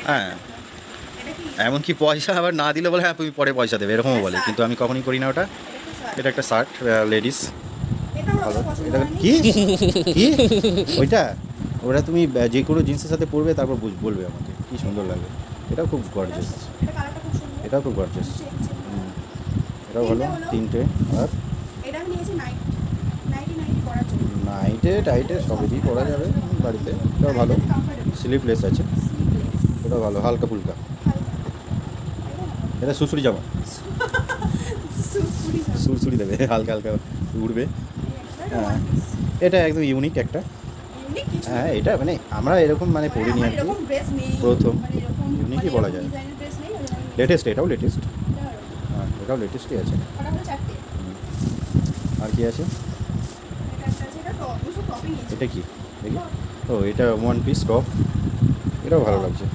হ্যাঁ, এমনকি পয়সা আবার না দিলে বলে হ্যাঁ তুমি পরে পয়সা দেবে, এরকমও বলে, কিন্তু আমি কখনই করি না ওটা। এটা একটা শার্ট, লেডিস। ভালো। এটা কি কি ওইটা, ওটা তুমি যে কোনো জিন্সের সাথে পরবে, তারপর বলবে আমাকে কি সুন্দর লাগে। এটাও খুব গর্জিয়াস, এটাও খুব গর্জিয়াস। এটাও ভালো, তিনটে। আর নাইটে টাইটে সবেরই পরা যাবে বাড়িতে, এটাও ভালো। স্লিপলেস আছে, ওটাও ভালো, হালকা ফুলকা। এটা সুড়সুড়ি জামা, সুড়সুড়ি দেবে, হালকা হালকা উড়বে। হ্যাঁ, এটা একদম ইউনিক একটা। হ্যাঁ, এটা মানে আমরা এরকম মানে পড়িনি আর কি, প্রথম। ইউনিকই বলা যায়, লেটেস্ট, এটাও লেটেস্ট। হ্যাঁ, এটাও লেটেস্টই আছে। আর কি আছে? এটা কি দেখি? ও, এটা ওয়ান পিস টপ, এটাও ভালো লাগছে।